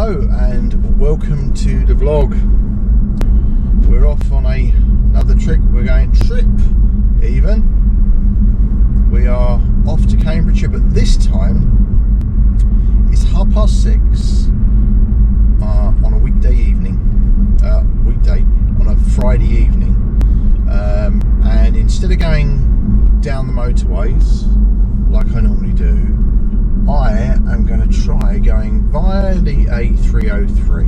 Hello and welcome to the vlog. We're off on another trip. We're going even. We are off to Cambridgeshire, but this time it's 6:30 on a weekday evening. On a Friday evening, and instead of going down the motorways like I normally do, I am going to try going via the A303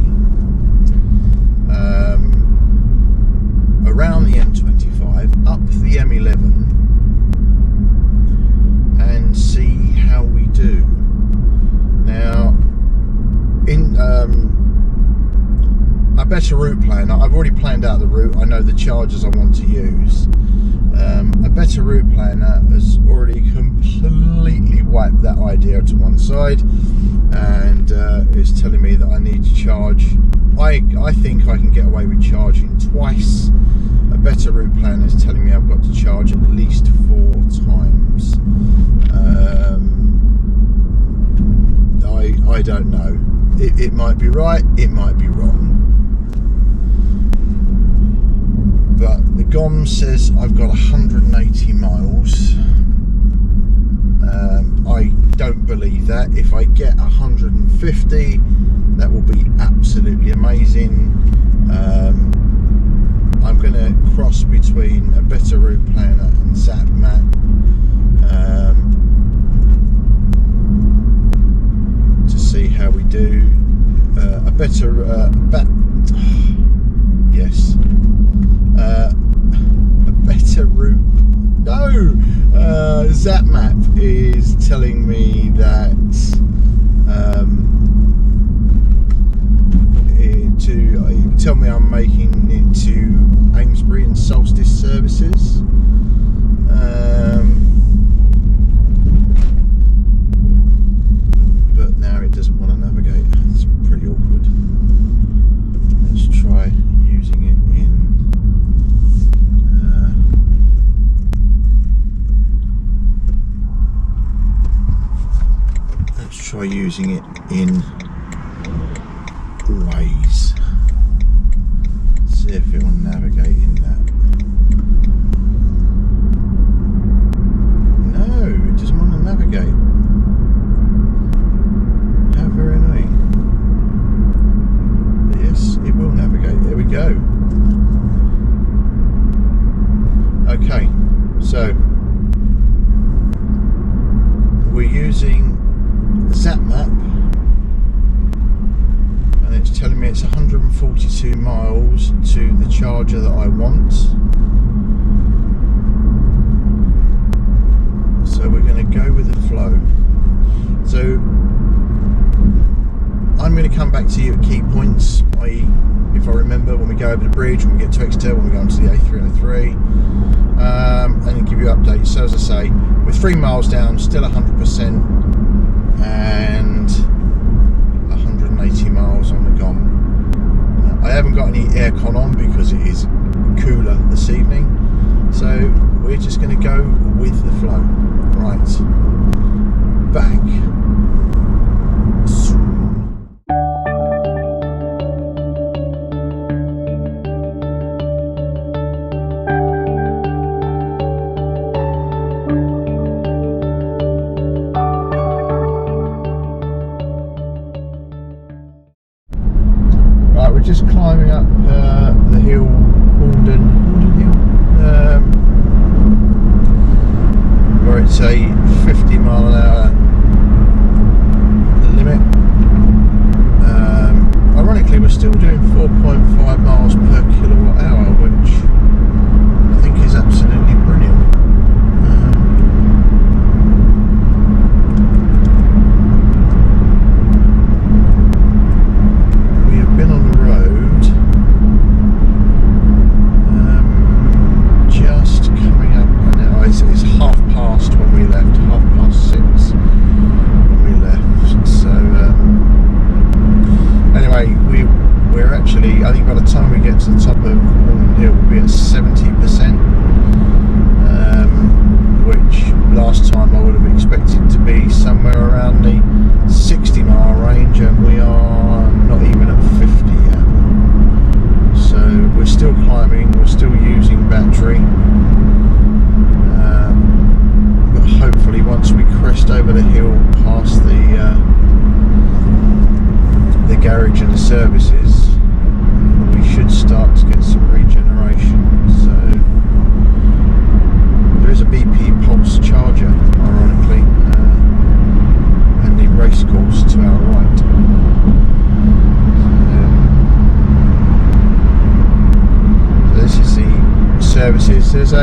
around the M25 up the M11 and see how we do. Now, in a better route plan, I've already planned out the route. I know the chargers I want to use. A better route planner has already completely wiped that idea to one side and is telling me that I need to charge. I think I can get away with charging twice. A better route planner is telling me I've got to charge at least 4 times. I don't know. It might be right, it might be wrong. But the GOM says I've got 180 miles. I don't believe that. If I get 150, that will be absolutely amazing. I'm going to cross between a better route planner and setback. To see how we do. A better yes. A better route. No, ZapMap is telling me that tell me I'm making it to Amesbury and Solstice services. But now it doesn't want to navigate. It's pretty awkward. Let's try using it in. Let's try using it in Waze. See if it will navigate in that. No, it doesn't want to navigate. How very annoying. Yes, it will navigate. There we go. Okay, so we're using ZapMap and it's telling me it's 142 miles to the charger that I want. So we're going to go with the flow. So I'm going to come back to you at key points, i.e. if I remember, when we go over the bridge, when we get to Exeter, when we go onto the A303, and then give you updates. So as I say, we're 3 miles down, still 100%, and 180 miles on the GOM. I haven't got any aircon on because it is cooler this evening, so we're just going to go with the flow. Right, back soon. Right, we're just climbing up the hill, Horndon Hill.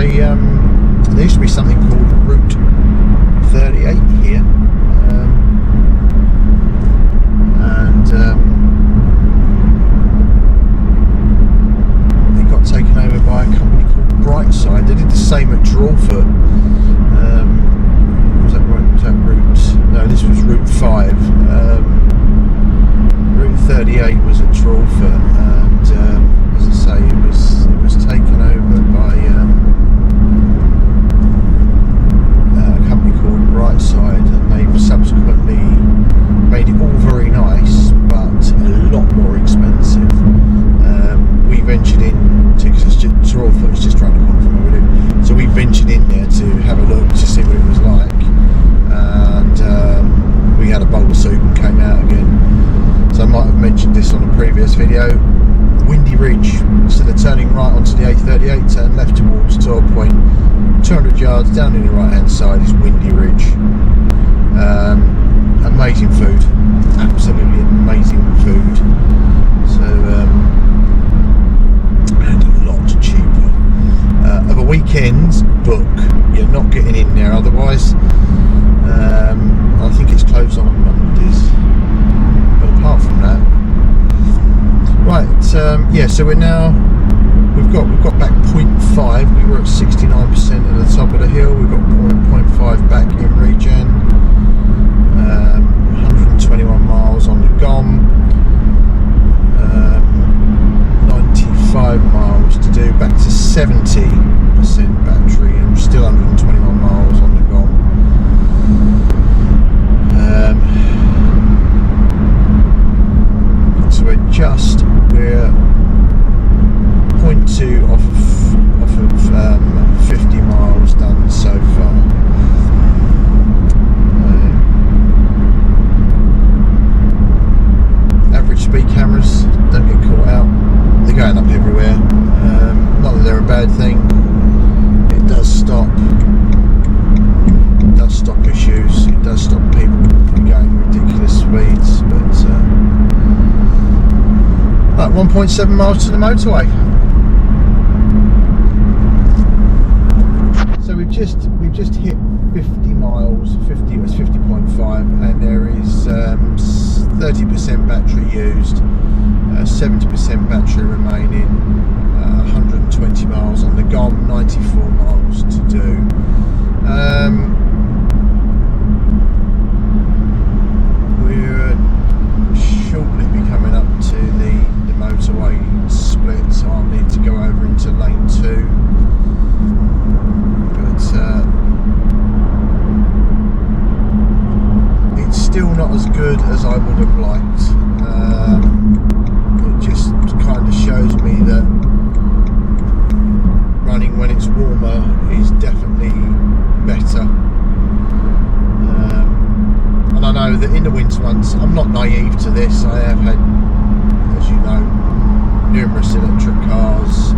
there used to be something called Route 38 here, and it got taken over by a company called Brightside. They did the same at Drawfoot. Was that Route? No, this was Route 5. Route 38 was at Drawfoot, and as I say, it was taken over by a company called Brightside, and they've subsequently made it all very nice, but a lot more expensive. We ventured in because Drawfoot is just around the corner from where we live, so we ventured in there to have a look to see what it was like, and we had a bowl of soup and came out again. So I might have mentioned this on a previous video. Windy Ridge, instead of turning right onto the A38, turn left towards Tor Point. 200 yards down in the right hand side is Windy Ridge. Amazing food, absolutely amazing food. So and a lot cheaper. Of a weekend's book, you're not getting in there otherwise. I think it's closed on Mondays, but apart from that, right. Yeah, so we've got back 0.5. We were at 69% at the top of the hill. We've got 0.5 back in regen. 121 miles on the GOM. 95 miles to do. Back to 70% battery, and still 121 miles on the GOM. So we're 0.2 off of 50 miles done so far. Average speed cameras don't get caught out. They're going up everywhere. Not that they're a bad thing. It does stop. It does stop issues. It does stop people from going ridiculous speeds. But right, 1.7 miles to the motorway. So we've just hit 50 miles. 50 was 50.5, and there is 30% battery used, 70% battery remaining, 120 miles on the GOM, 94 miles to do. We're shortly be coming up to the motorway split, so I'll need to go over into lane 2. But it's still not as good as I would have liked. It just kind of shows me that running when it's warmer is definitely better. And I know that in the winter months, I'm not naive to this. I have had, as you know, numerous electric cars.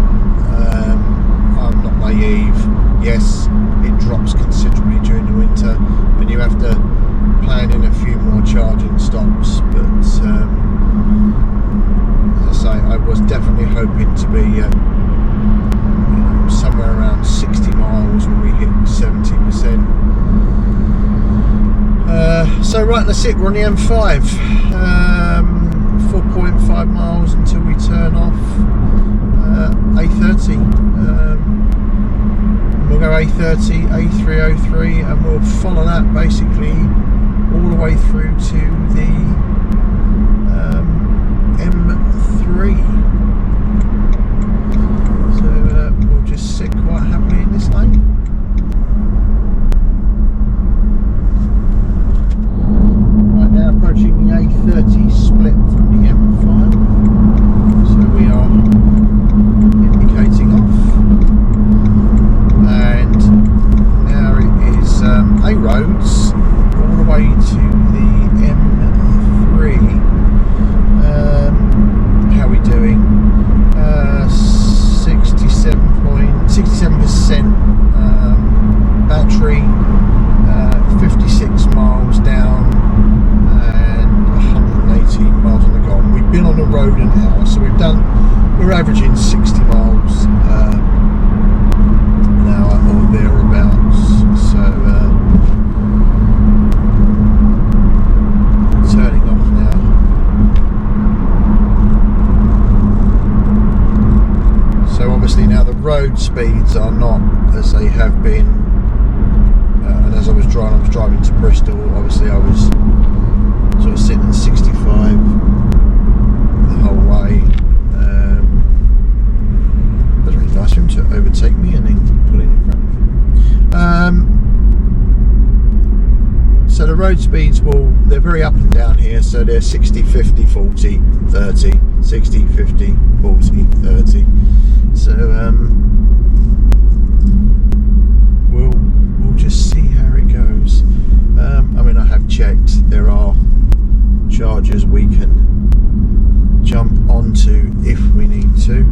I'm not naive. Yes, it drops considerably during the winter, and you have to plan in a few more charging stops. But as I say, I was definitely hoping to be somewhere around 60 miles when we hit 70%. So right, that's it. We're on the M5. 4.5 miles until we turn off A30. We'll go A30, A303, and we'll follow that basically all the way through to the M3. So we'll just sit quite happily in this lane. Right now, approaching the A30 split from the M5. So we are indicating off. And now it is A roads all the way to the M3. How we doing? roads are not as they have been, and as I was driving to Bristol, obviously I was sort of sitting at 65 the whole way. It was really nice for him to overtake me and then pull in front of me. So the road speeds, well, they're very up and down here, so they're 60, 50, 40, 30, 60, 50, 40, 30. So we'll just see how it goes. I mean, I have checked, there are chargers we can jump onto if we need to,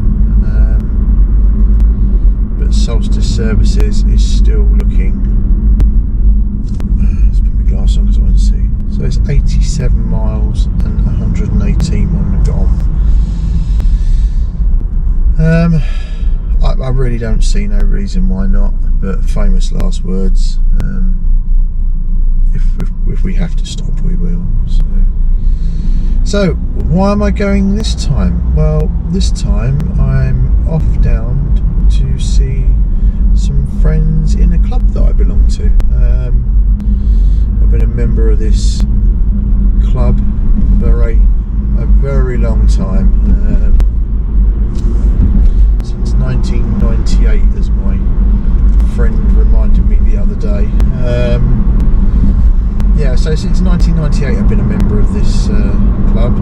but Solstice Services is still looking. Let's put my glass on because I want to see. So it's 87 miles and 118 on the gone. I really don't see no reason why not, but famous last words. If we have to stop, we will. So why am I going this time? Well, this time I'm off down to see some friends in a club that I belong to. I've been a member of this club for a very long time, since 1998, as my friend reminded me the other day. Yeah, so since 1998 I've been a member of this club,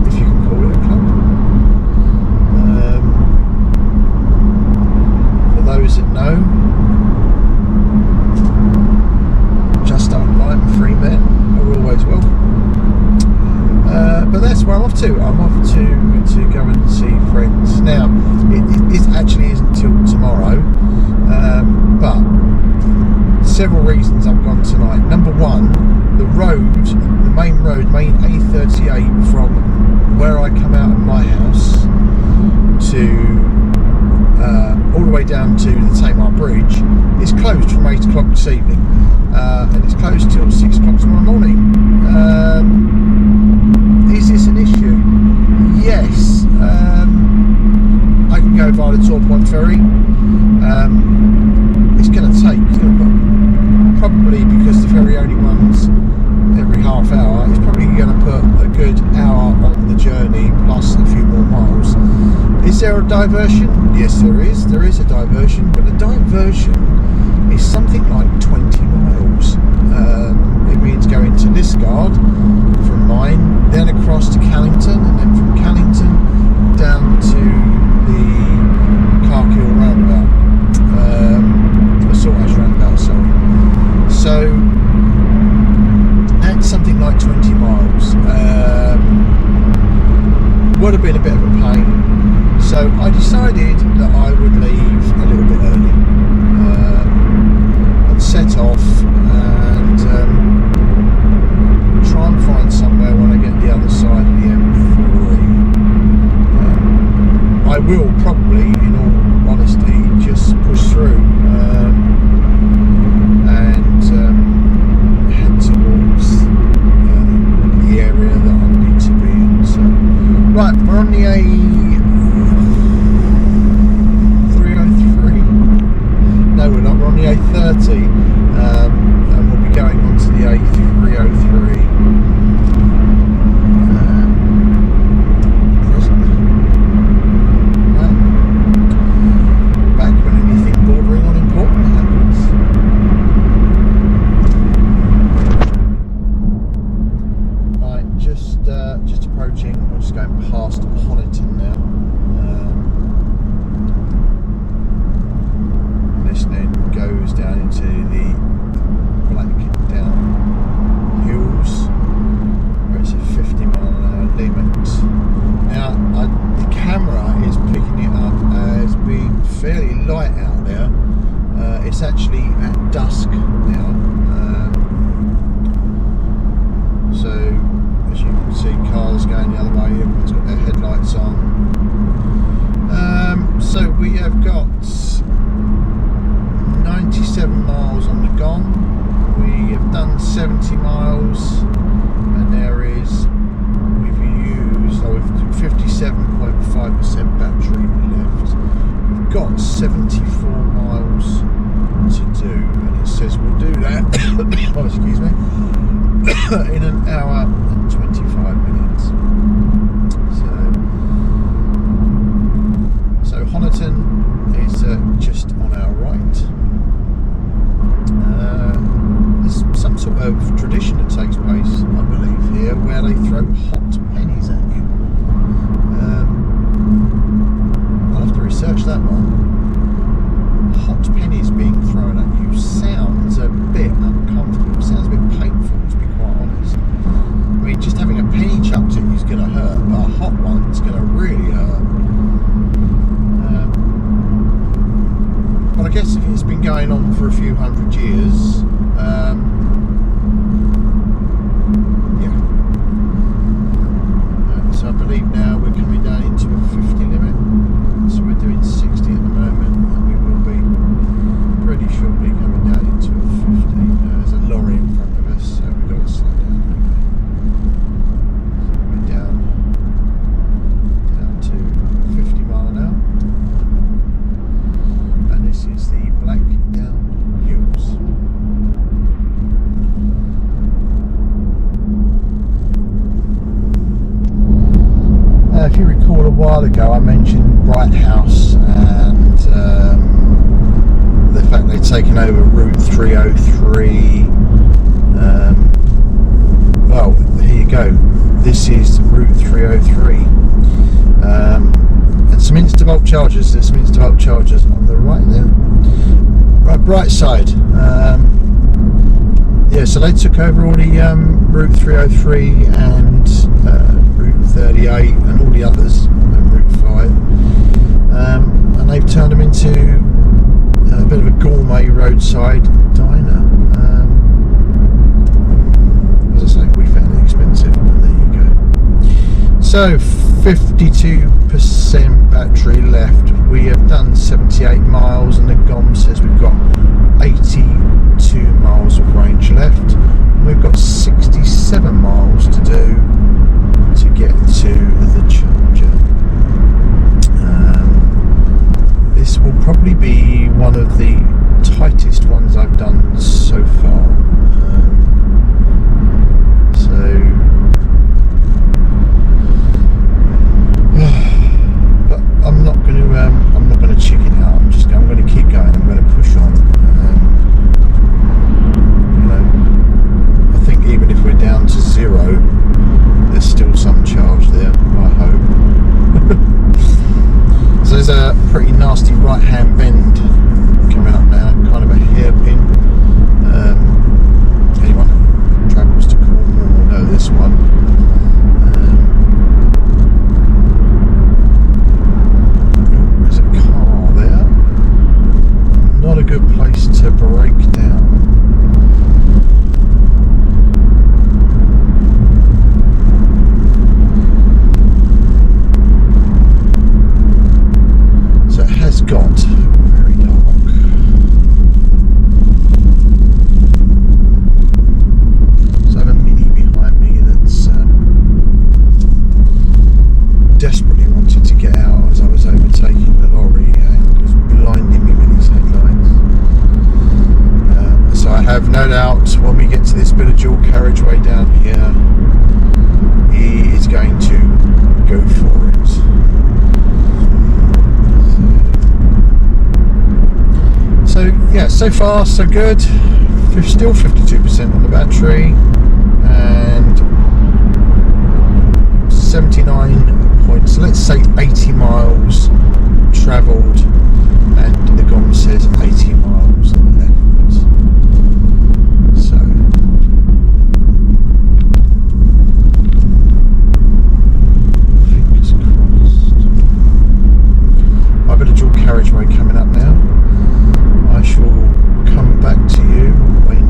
if you can call it a club. For those that know, just unlike free men are always welcome. But that's where I'm off to. I'm off to go and see friends. Now, it actually isn't till tomorrow, but several reasons I've gone tonight. Number one, the main A38 from where I come out of my house to all the way down to the Tamar Bridge is closed from 8 o'clock this evening, and it's closed till 6 o'clock tomorrow morning. Is this an issue? Yes. I can go via the Tor Point ferry. It's going to take, probably because the ferry only runs every half hour, it's probably going to put a good hour on the journey plus a few more miles. Is there a diversion? Yes, there is. There is a diversion, but the diversion is something like 20 miles. It means going to Liskeard from mine, then across to Callington, and then from Callington down to the Carkill roundabout, or Saltash roundabout, sorry. So that's something like 20 miles. Would have been a bit of a pain. So I decided that I would leave a little bit early and set off and try and find somewhere when I get the other side of the M3. I will probably, in all honesty, just push through and head towards the area that I need to be in. So, right, we're on the A303. No, we're not. We're on the A30, and we'll be going on to the A303. Presently. Back when anything bordering on important happens. Right, just approaching. We're just going past Honiton now. This then goes down into the Blackdown Hills, where it's a 50-mile-an-hour limit. Now, the camera is picking it up as being fairly light out there. It's actually at dusk now, so as you can see, cars going the other way. Everyone's got their headlights on. So we have got 97 miles on the gone. We have done 70 miles, and there is, we've used 57.5% battery left. We've got oh, excuse me, in an hour and 25 minutes. So Honiton is just on our right. There's some sort of tradition that takes place, I believe, here, where they throw hot pennies at you. I'll have to research that one. Hot pennies being thrown at you sounds a bit uncomfortable, sounds a bit painful, to be quite honest. I mean, just having a penny chucked at you is going to hurt, but a hot one's going to really hurt. But I guess if it's been going on for a few hundred years, yeah. So I believe now we're coming down into a 50 limit, so we're doing 60 at the moment, and we will be pretty shortly coming down into a 50. There's a lorry in front of us, so we've got to slow down. We're down to 50 mile an hour, and this is the Blackdown Hills. If you recall, a while ago I mentioned Bright House and the fact they'd taken over Route 303. Well, here you go. This is Route 303. And some Instavolt chargers. There's some Instavolt chargers on the right there. Right, bright side. Yeah, so they took over all the Route 303 and Route 38 and all the others, and Route 5. And they've turned them into a bit of a gourmet roadside diner. As I say, we found it expensive, but there you go. So 52% battery left. We have done 78 miles, and the GOM says we've got 82 miles of range left. We've got 67 miles to do to get to the charger. This will probably be one of the tightest ones I've done so far. But I'm not going to chicken out. I'm going to keep going. I'm going to push on. I think even if we're down to 0, there's still some charge there, I hope. So there's a pretty nasty right hand bend coming up now, kind of a hairpin. Anyone who travels to Cornwall will know this one. There's a car there. Not a good place to break down. Got very dark. So I have a Mini behind me that's desperately wanted to get out as I was overtaking the lorry and was blinding me with his headlights. So I have no doubt when we get to this bit of dual carriageway down here, he is going to go for it. So yeah, so far so good. Still 52% on the battery and 79 points. So let's say 80 miles travelled, and the GOM says 80 miles left. So fingers crossed. I've got a dual carriageway coming up now. I shall come back to you when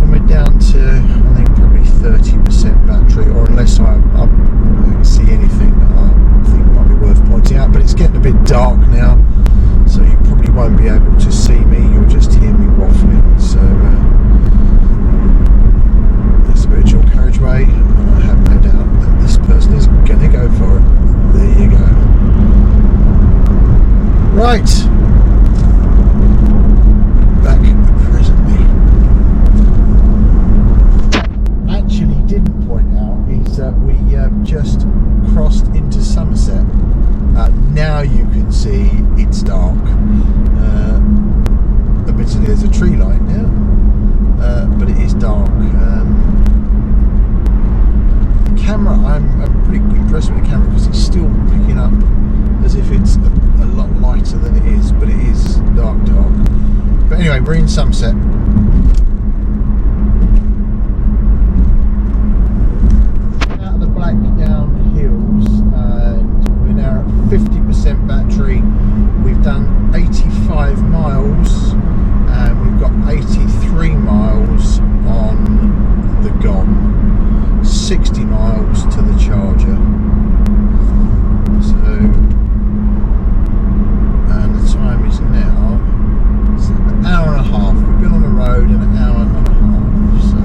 we're down to, I think, probably 30% battery, or unless I see anything that I think might be worth pointing out. But it's getting a bit dark now, so you probably won't be able to see me, you'll just hear me waffling. So there's a bit of dual carriageway, and I have no doubt that this person is going to go for it. There you go. Right, see it's dark. Admittedly there's a tree line now, but it is dark. The camera, I'm pretty impressed with the camera because it's still picking up as if it's a lot lighter than it is, but it is dark. But anyway, we're in Sunset. Out of the black down hills, and we're now at 50% battery. We've done 85 miles and we've got 83 miles on the GOM, 60 miles to the charger. So, and the time is now, it's an hour and a half. We've been on the road in an hour and a half. So,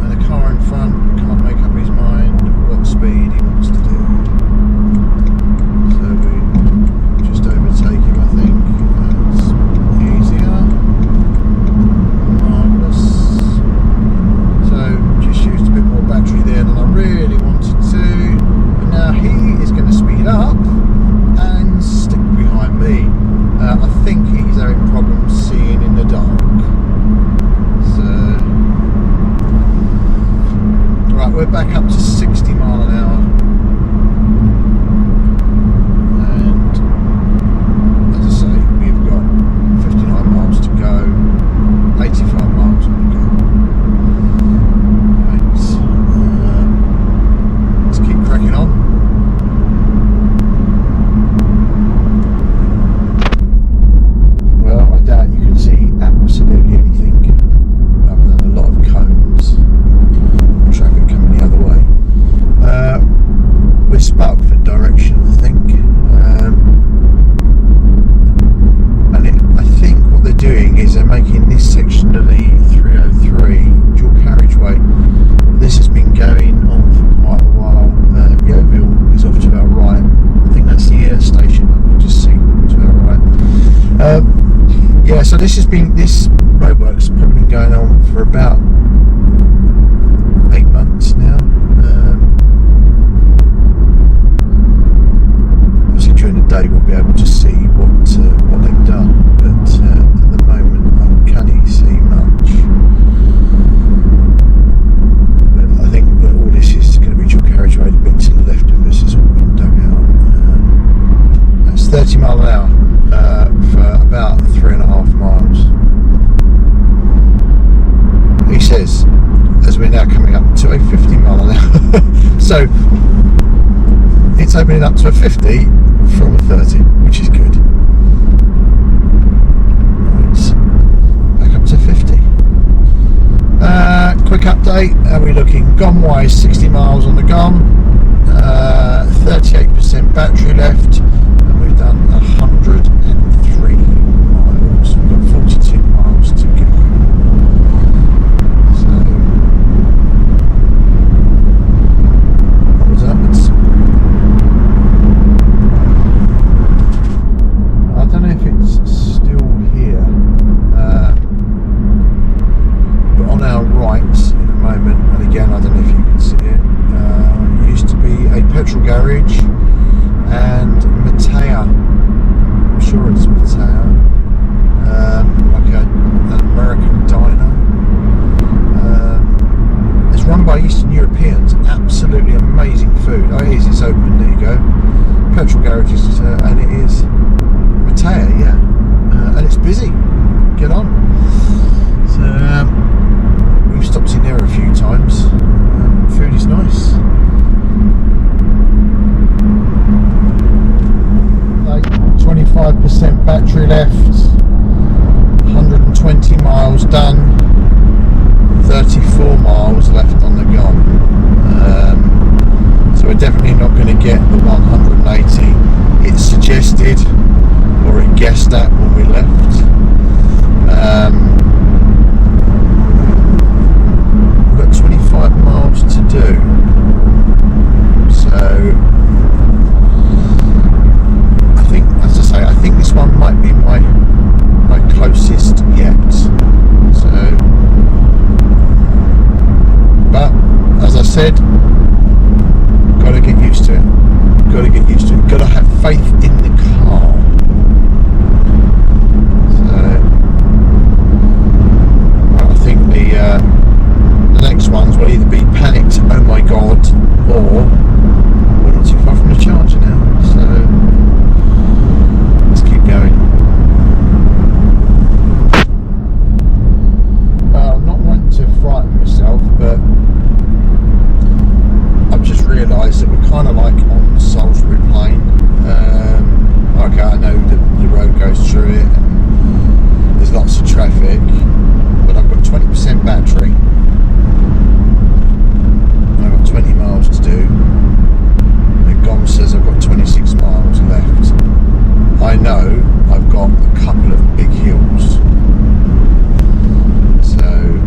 and the car in front can't make up his mind what speed he wants to do. So we just overtake him, I think. That's easier. Marvellous. So just used a bit more battery there than I really wanted to. And now he is going to speed up and stick behind me. I think he's having problems seeing in the dark. So, right, we're back up to 60 mile an hour. And as I say, we've got 59 miles to go, 85 miles to go. Right, let's keep cracking on. Well, I doubt you can see absolutely anything other than a lot of cones and traffic coming the other way. We're Sparkford direction, I think, and I think what they're doing is they're making this section of the 303 dual carriageway. This has been going on for quite a while. Yeovil is off to our right. I think that's the air station. I can just see to our right. Yeah, so this roadworks has probably been going on for about 8 months now. Obviously during the day we'll be able to see what they've done, but at the moment I can't see much. But I think that all this is going to be dual carriageway. The bit to the left of us is all been dug out. That's 30 mile an hour for about 3.5 miles. He says, as we're now coming up to a 50 mile an hour. So it's opening up to a 50 from a 30, which is good. Right, back up to 50. Quick update, how are we looking? GOM wise, 60 miles on the GOM, 38% battery left, and we've done 103 miles. We've got 42 miles to go. So, upwards. I don't know if it's still here, but on our right in a moment, and again I don't know if you can see it, used to be a petrol garage and Matea, I'm sure it's Matea, like an American diner. It's run by Eastern Europeans, absolutely amazing food. Oh, it is, it's open, there you go. Petrol garages, and it is Matea, yeah, and it's busy, get on. So we've stopped in there a few times. Food is nice. Like 25% battery left, 120 miles done, 34 miles left on the GOM. So we're definitely not going to get the 180 it suggested or it guessed at when we left. We've got 25 miles to do, so I think, as I say, I think this one might be my closest yet. So, but as I said, got to get used to it. faith in the car. So I think the next ones will either be panicked, oh my god, or we're not too far from the charger now. So let's keep going. I'm not wanting to frighten myself, but I've just realised that we're kind of like on Salisbury Plain. Okay, I know the road goes through it and there's lots of traffic, but I've got 20% battery. I've got 20 miles to do. The GOM says I've got 26 miles left. I know I've got a couple of big hills. So,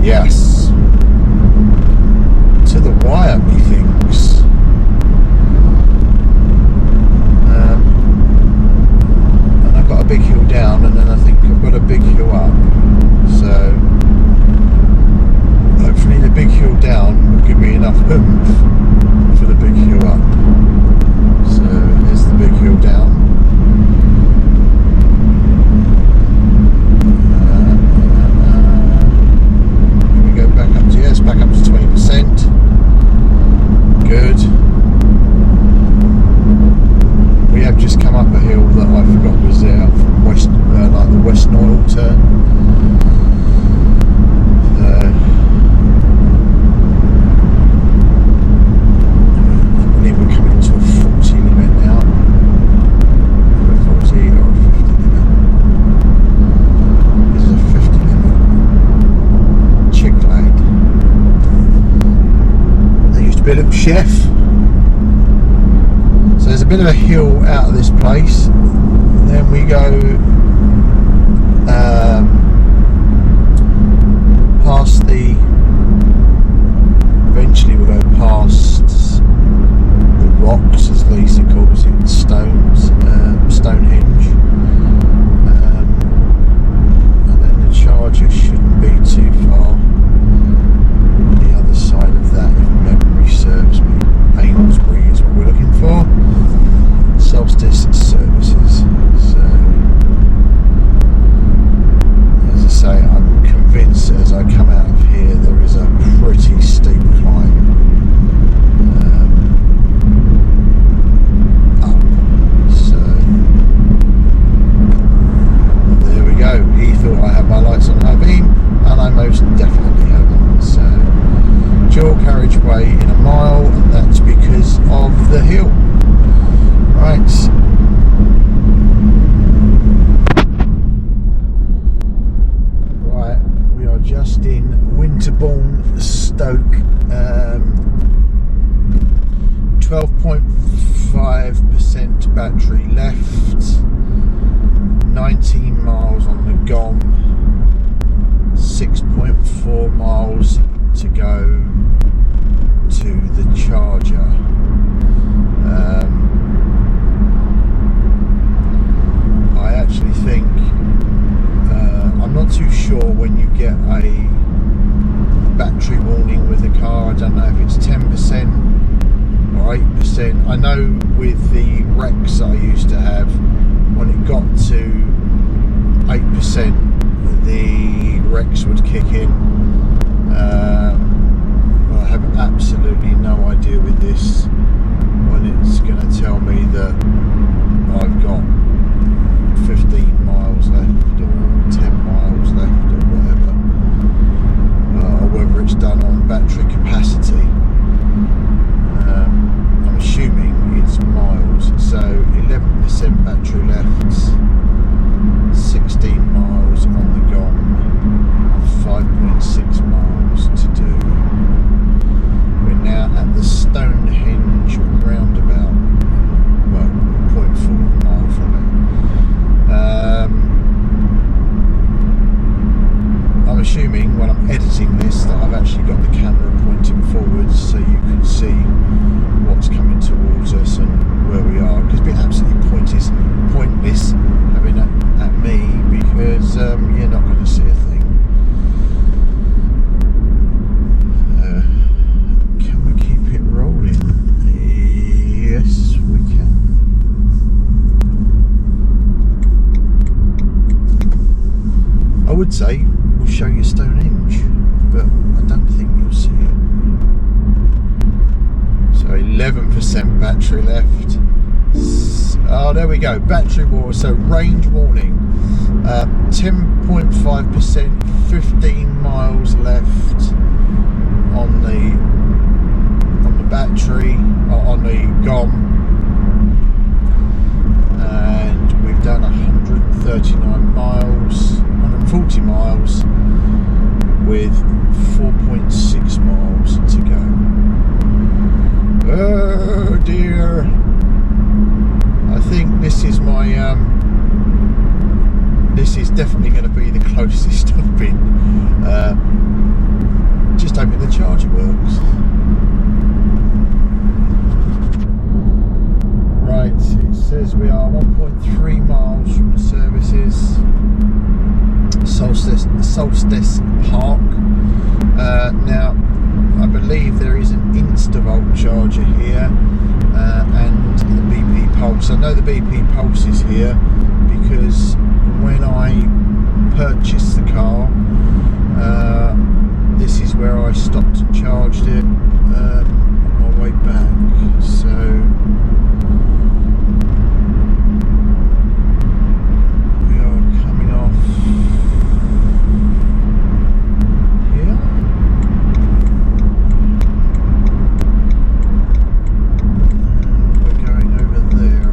yes. To the wire, methinks. And I've got a big hill down, and then I think I've got a big hill up. So hopefully the big hill down will give me enough oomph for the big hill up. So here's the big hill down. Can we go back up to, yes, back up to 20%. Good. We have just come up a hill that I forgot was there from west, like the West Noyle turn. I believe we're coming into a 40 limit now. A 40 or a 50 limit. This is a 50 limit. Chicklade. There used to be a little chef. So there's a bit of a hill out of this place. And then we go past the, eventually we'll go past the rocks, as Lisa calls it, Stonehenge, and then the charger shouldn't be too far on the other side of that, if memory serves me. Aylesbury is what we're looking for. Solstice Services. So as I say, I'm convinced as I come out of here there is a pretty steep climb up. So there we go. He thought I had my lights on high beam, and I most definitely haven't. So dual carriageway in a mile, and that's because of the hill. Right. Right, we are just in Winterbourne, Stoke. 12.5% battery left. 19 miles on the GOM. 6.4 miles to go to the charger. I actually think I'm not too sure when you get a battery warning with the car. I don't know if it's 10% or 8%. I know with the Rex I used to have, when it got to 8%, the Rex would kick in. I have absolutely no idea with this when it's going to tell me that I've got 15 miles left or 10 miles left or whatever, or whether it's done on battery capacity. I'm assuming it's miles, so 11% battery left, 16 miles on the GOM, 5.6 miles to do. We're now would say we'll show you Stonehenge, but I don't think you'll see it. So 11% battery left. Oh, there we go, battery water. So range warning, 10.5%, 15 miles left on the battery, on the GOM, and we've done 139 miles, 140 miles with 4.6 miles to go. Oh dear. I think this is my this is definitely going to be the closest I've been. Just hoping the charger works. Right, it says we are 1.3 miles from the services. Solstice Park. Now, I believe there is an Instavolt charger here, and the BP Pulse. I know the BP Pulse is here because when I purchased the car, this is where I stopped and charged it on my way back. So we are coming off here. We're going over there.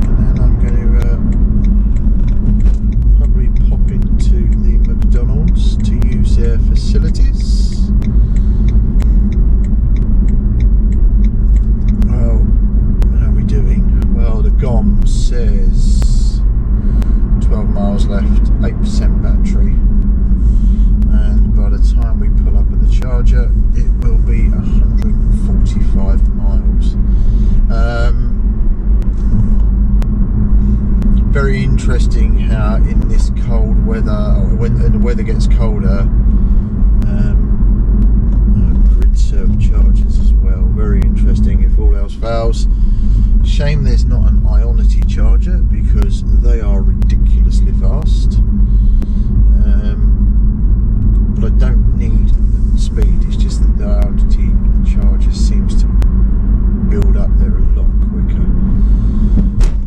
And then I'm going to probably pop into the McDonald's to use their facilities. Well, how are we doing? Well, the GOM says 12 miles left, 8% battery, and by the time we pull up at the charger it will be 145 miles. Very interesting how in this cold weather, when the weather gets colder, grid serve chargers as well. Very interesting if all else fails. Shame there's not an Ionity charger because they are ridiculously fast. But I don't need the speed, it's just that the Ionity charger seems to build up there a lot quicker.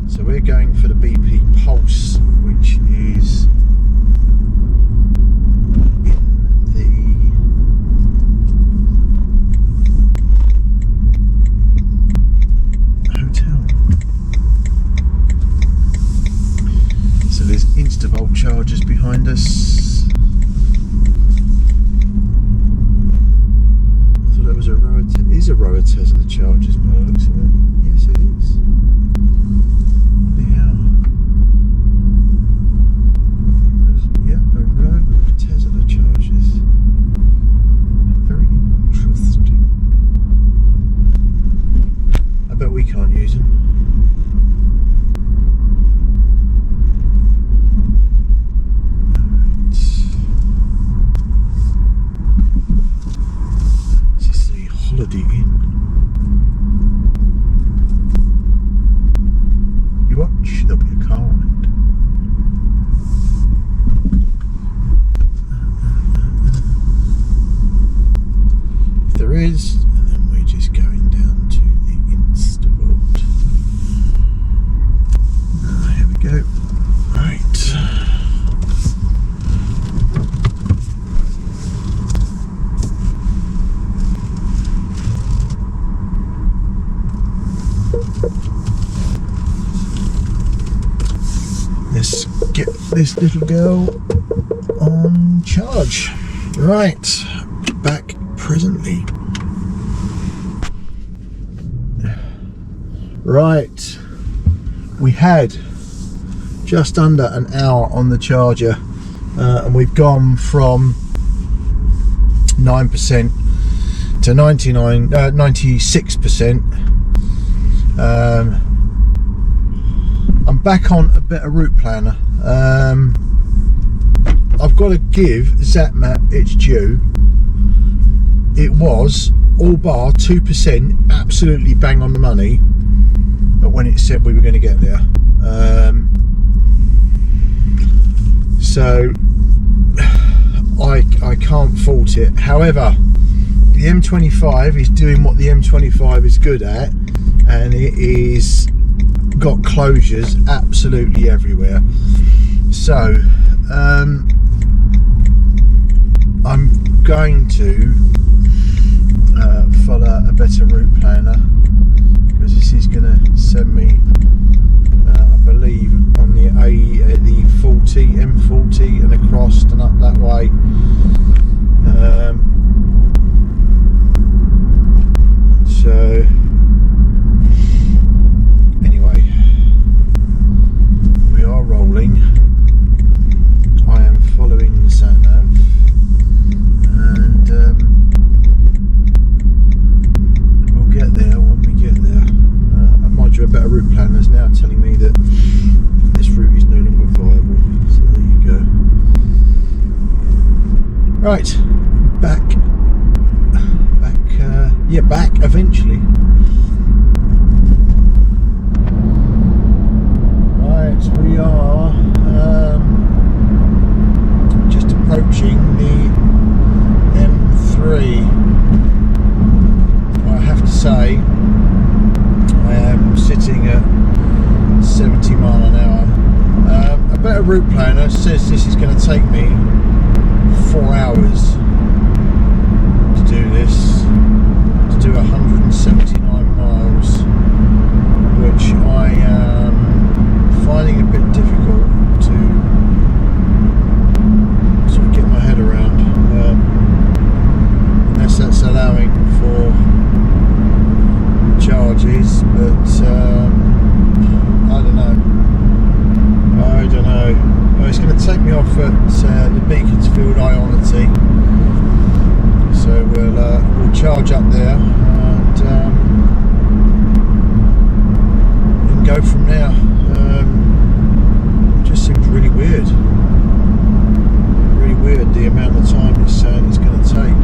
So we're going for the BP Pulse, which is in the hotel. So there's Instavolt chargers behind us. I thought that was a row of it is a row of Tesla chargers by the looks of it. Yes, it is. Tesla charges. Very interesting. I bet we can't use them. Alright. This is the Holiday Inn. You watch, there'll be a car on it. There is, and then we're just going down to the Instavolt. Here we go. Right. Let's get this little girl on charge. Right, back presently. Right, we had just under an hour on the charger, and we've gone from 9% to 96%. I'm back on a better route planner. I've got to give ZapMap its due. It was all bar 2% absolutely bang on the money, but when it said we were going to get there, So I can't fault it. However, the M25 is doing what the M25 is good at, and it is got closures absolutely everywhere. So I'm going to follow a better route planner, because this is going to send me I believe on the M40 and across and up that way. So anyway, we are rolling. I am following the sat nav, and we'll get there when we get there. Mind you, a better route planner is now telling me that this route is no longer viable, so there you go. Right, back eventually. Right, we are just approaching the M3. I have to say, I am sitting at 70 mile an hour. A better route planner says this is going to take me 4 hours to do this, to do 179 miles, which I am finding a bit difficult to sort of get my head around, unless that's allowing for charges, but I don't know. Well, it's going to take me off at the Beaconsfield Ionity, so we'll charge up there and go from there. It just seems really weird the amount of time it's saying it's going to take.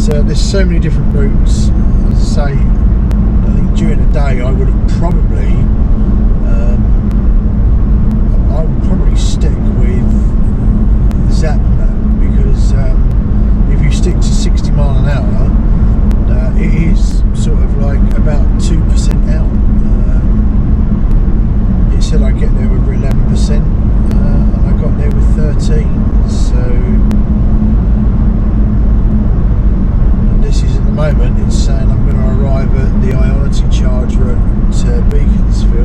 There's so many different routes. As I say, I think during the day I would have probably stick with ZapMap, because if you stick to 60 mile an hour, it is sort of like about 2% out. It said I'd get there with 11%, and I got there with 13%. So this is at the moment, it's saying I'm going to arrive at the Ionity charger at Beaconsfield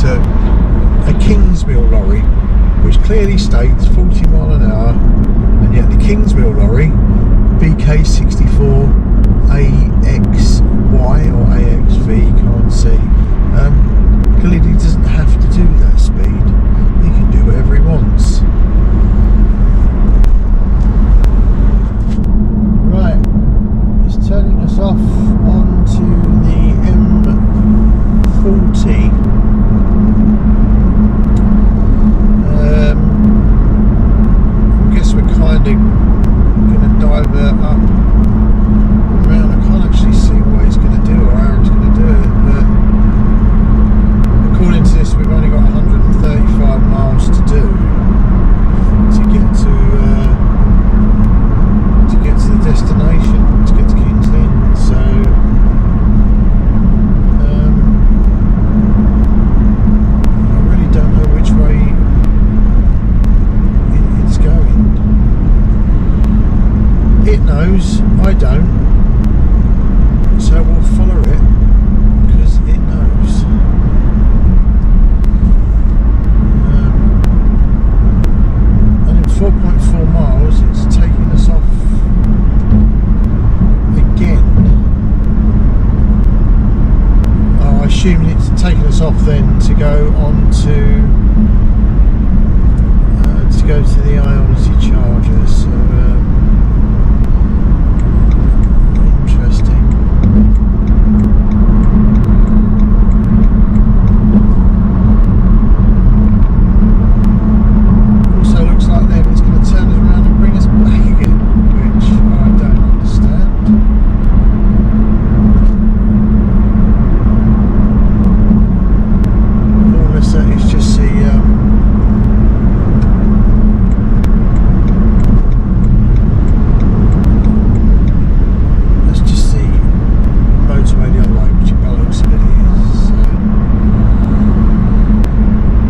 So a Kingsmill lorry, which clearly states 40 mile an hour, and yet the Kingsmill lorry, BK64 AXY or AXV, can't see, clearly doesn't have to do that speed. He can do whatever he wants. Right, it's turning us off onto the M40. I guess we're kind of going to divert up around. I can't actually see what he's going to do or how he's going to do it, but according to this, we've only got 135 miles to do to get to the destination, to get to King's Lynn. So I really don't know which way it's going. It knows, I don't, so we'll follow it because it knows. And in 4.4 miles it's taking us off again. I assume it's taking us off then to go on to the Ionity charger, so interesting. Also looks like then it's going to turn us around and bring us back again, which I don't understand. Unless that is just the motorway the other way, which by the looks of it is. So.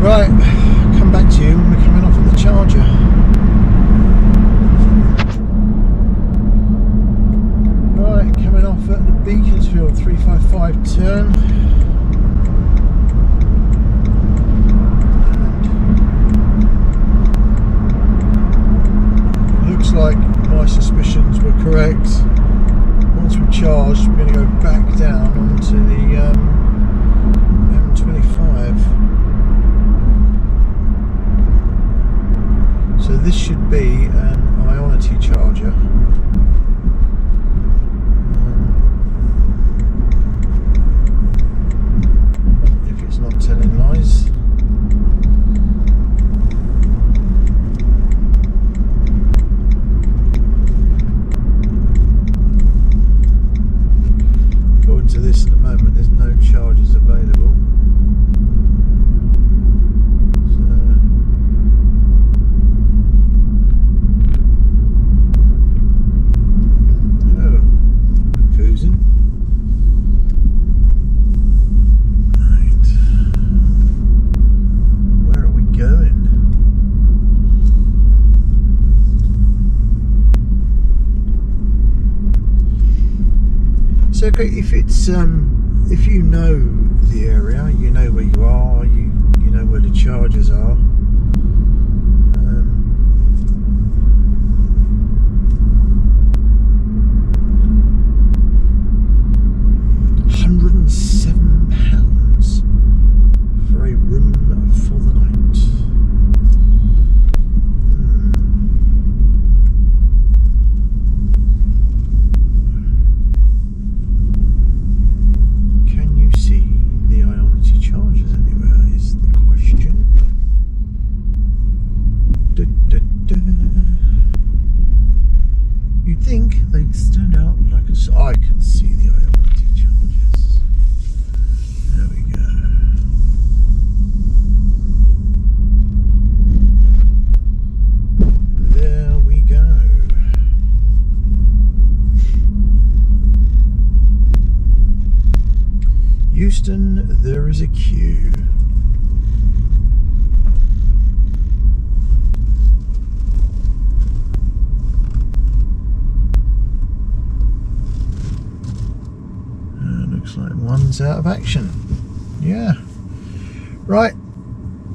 Right, come back to you when we're coming off at the charger. Right, coming off at the Beaconsfield 355 turn. And looks like my suspicions were correct. Once we're charged, we're going to go back down onto the M25. So this should be an Ionity charger. If it's not telling lies. To this at the moment, there's no charges available. So, oh, confusing. Right, where are we going? So if it's if you know the area, you know where you are, you know where the chargers are. 107 pounds for a room for the night. You'd think they'd stand out like a... I can see the Ionity charges. There we go. There we go. Houston, there is a queue. Looks like one's out of action. Yeah. Right,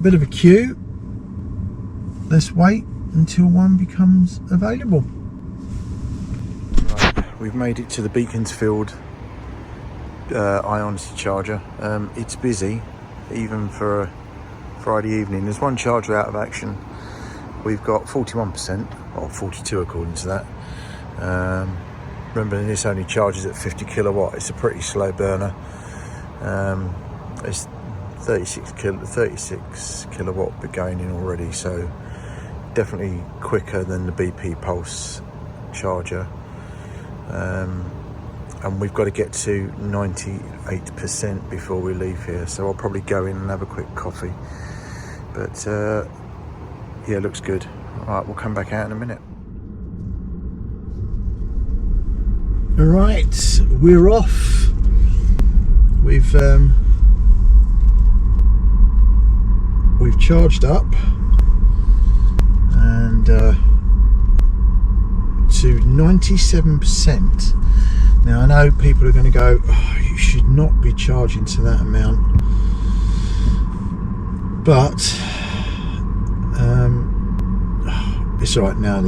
bit of a queue. Let's wait until one becomes available. Right, we've made it to the Beaconsfield Ionity charger. It's busy, even for a Friday evening. There's one charger out of action. We've got 41%, or 42 according to that. Remember, this only charges at 50 kilowatt. It's a pretty slow burner. It's 36 kilowatt but going in already, so definitely quicker than the BP Pulse charger. And we've got to get to 98% before we leave here, so I'll probably go in and have a quick coffee. But yeah, looks good. Alright, we'll come back out in a minute. Alright, we're off. We've charged up and to 97%. Now I know people are going to go, oh, you should not be charging to that amount, but it's alright. Now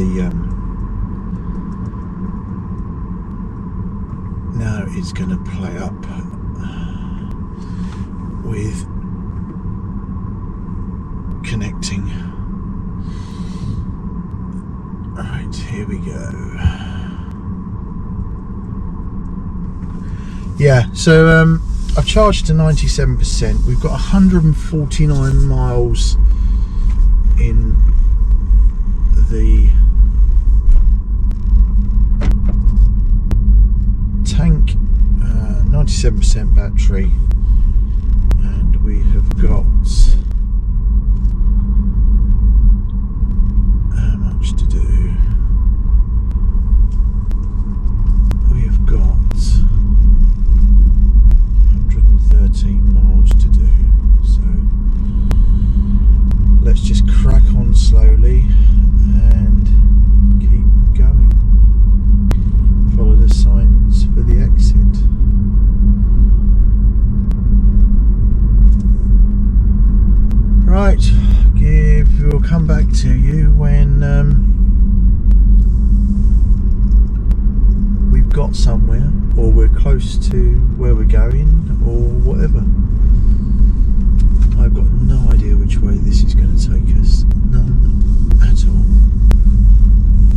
now it's going to play up with connecting. Right, here we go. Yeah, so I've charged to 97%. We've got 149 miles in the tank, 97% battery, and we have got how much to do? We have got 113 miles to do, so let's just crack on slowly and keep going. Follow the signs for the exit. Right, we'll come back to you when we've got somewhere, or we're close to where we're going, or whatever. I've got no idea which way this is going to take us. None at all.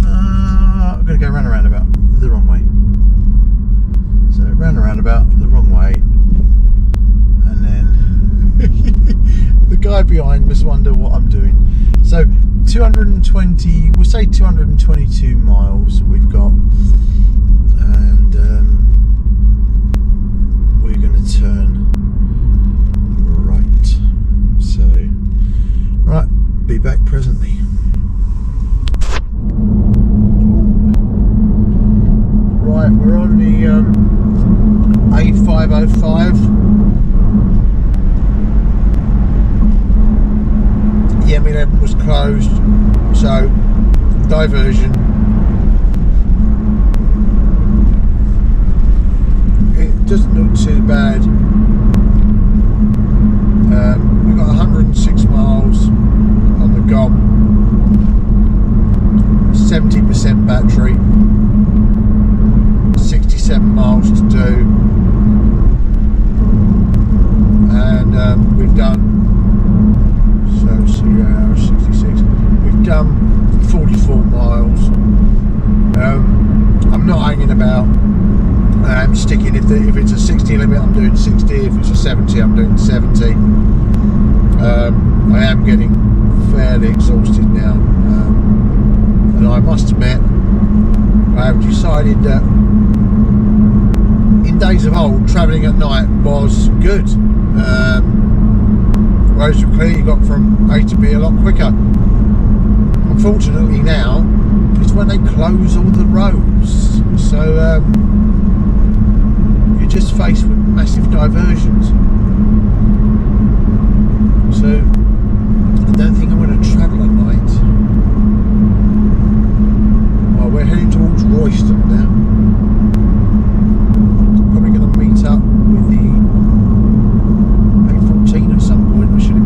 I'm going to go round and roundabout the wrong way. So round and roundabout the wrong way, and then the guy behind must wonder what I'm doing. So 220, we'll say 222 miles we've got, and we're going to turn right. So, right, be back presently. Right, we're on the A505. The M11 was closed, so diversion. It doesn't look too bad. We've got 106 miles on the gob, 70% battery, 67 miles to do, and we've done, so 0 hours 66, we've done 44 miles. I'm not hanging about. I'm sticking, if it's a 60 limit I'm doing 60, if it's a 70 I'm doing 70. I am getting fairly exhausted now, and I must admit I have decided that in days of old travelling at night was good. Roads were clear, you got from A to B a lot quicker. Unfortunately now it's when they close all the roads, so you're just faced with massive diversions. So I don't think I'm going to travel at night. Well, we're heading towards Royston now. Probably going to meet up with the A14 at some point. I should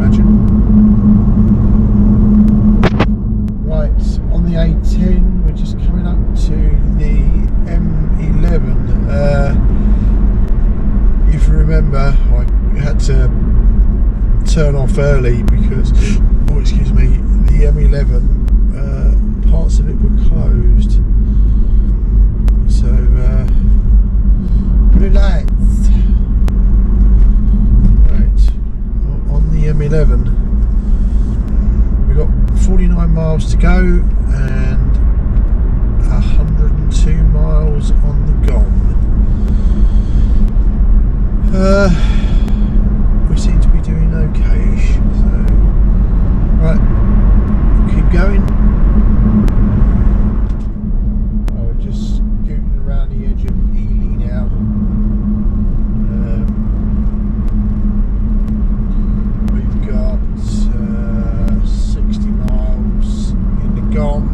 remember I had to turn off early because, oh excuse me, the M11, parts of it were closed. So relax. Right, on the M11 we've got 49 miles to go and 102 miles on the gone. We seem to be doing okay-ish, so right, keep going. Oh, just scooting around the edge of Ely now. We've got 60 miles in the gone,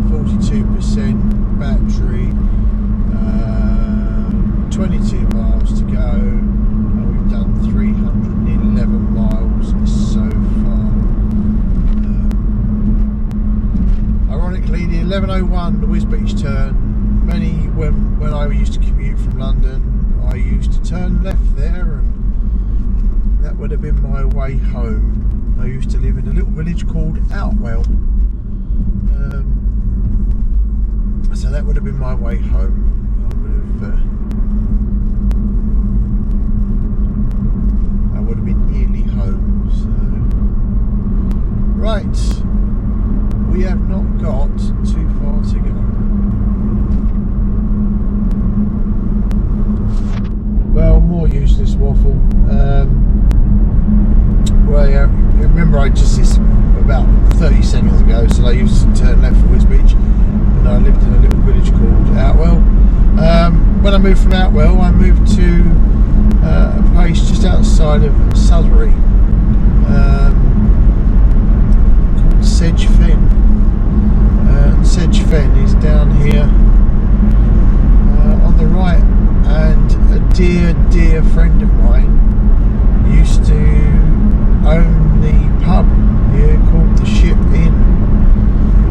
42% battery, 22 miles to go, and we've done 311 miles so far. Ironically, the 1101, the Wisbeach turn, when I used to commute from London, I used to turn left there, and that would have been my way home. I used to live in a little village called Outwell, so that would have been my way home. I would have been nearly home. So right, we have not got too far to go. Well, more useless waffle. Remember I just this about 30 seconds ago, so I used to turn left for Wisbeach, and I lived in a little village called Outwell. When I moved from Outwell, I moved to a place just outside of Sudbury called Sedge Fen. Sedge Fen is down here on the right, and a dear friend of mine used to own the pub here called the Ship Inn,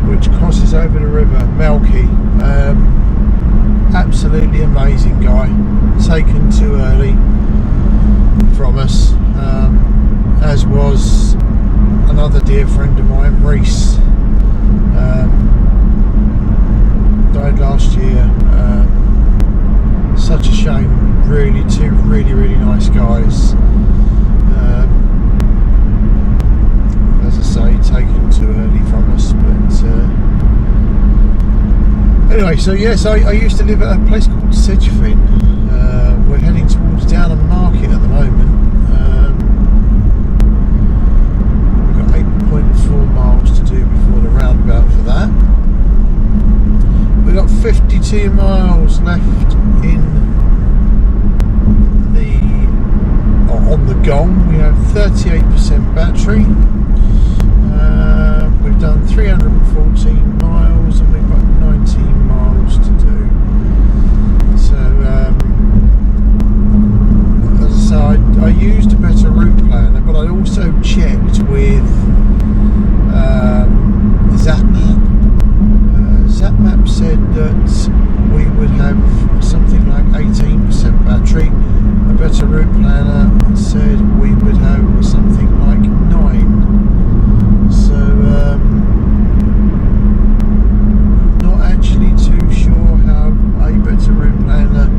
which crosses over the river, Melky. Absolutely amazing guy, taken too early from us, as was another dear friend of mine, Reese, died last year. Such a shame, really, two really nice guys, as I say, taken too early from us, but anyway, so yes, I used to live at a place called Sedge Fen. We're heading towards Downham Market at the moment. We've got 8.4 miles to do before the roundabout for that. We've got 52 miles left in on the gong. We have 38% battery. We've done 314 miles and we've got 19 miles to do. So as I said, I used a better route planner, but I also checked with ZapMap. ZapMap said that we would have something like 18% battery. A better route planner said we would have something like 9. So not actually too sure how a better route planner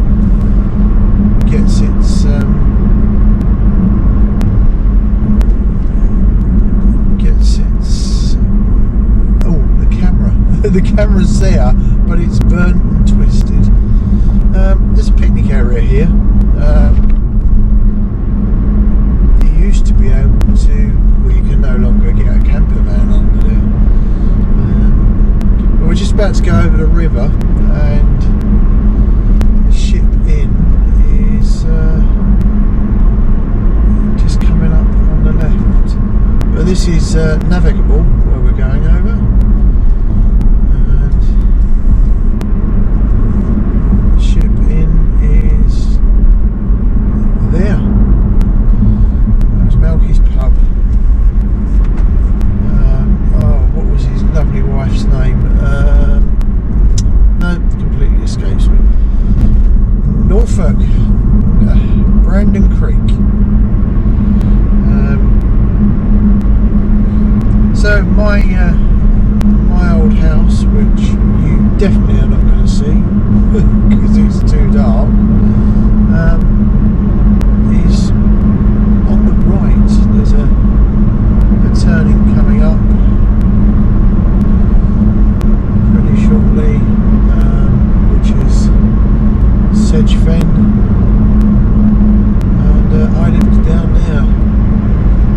gets its the camera's there, but it's burnt and twisted. There's a picnic area here. You used to be able to, well, you can no longer get a camper van under there. But we're just about to go over the river, and the Ship Inn is just coming up on the left. But this is navigable where we're going over. Dragon Creek. So my old house, which you definitely are not going to see because it's too dark, is on the right. There's a turning coming up pretty shortly, which is Sedge Fen, and I lived down there,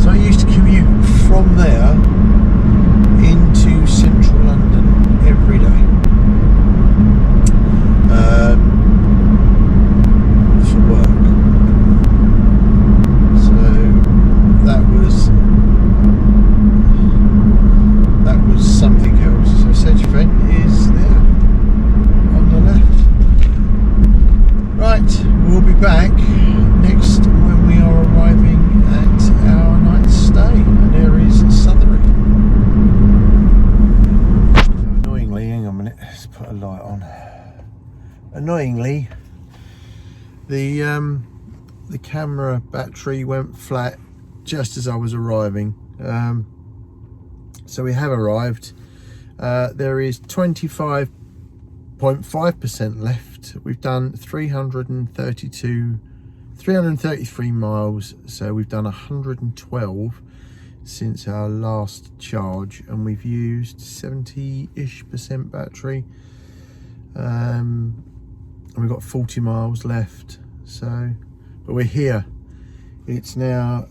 so I used to commute from there into central London every day for work. So that was something else. So Sedge Fen is there on the left. Right, we'll be back next when we are arriving at our night's stay, and there is Southwark. Annoyingly, hang on a minute, let's put a light on. Annoyingly, the camera battery went flat just as I was arriving. So we have arrived. There is 25.5% left. We've done 333 miles, so we've done 112 since our last charge, and we've used 70-ish% battery, and we've got 40 miles left. So, but we're here. It's now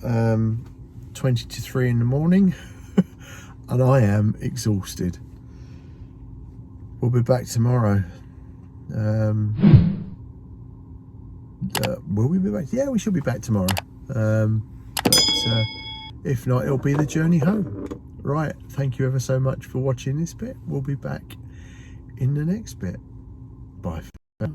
20 to 3 in the morning and I am exhausted. We'll be back tomorrow. Will we be back? Yeah, we should be back tomorrow. But if not, it'll be the journey home. Right, thank you ever so much for watching this bit. We'll be back in the next bit. Bye for now.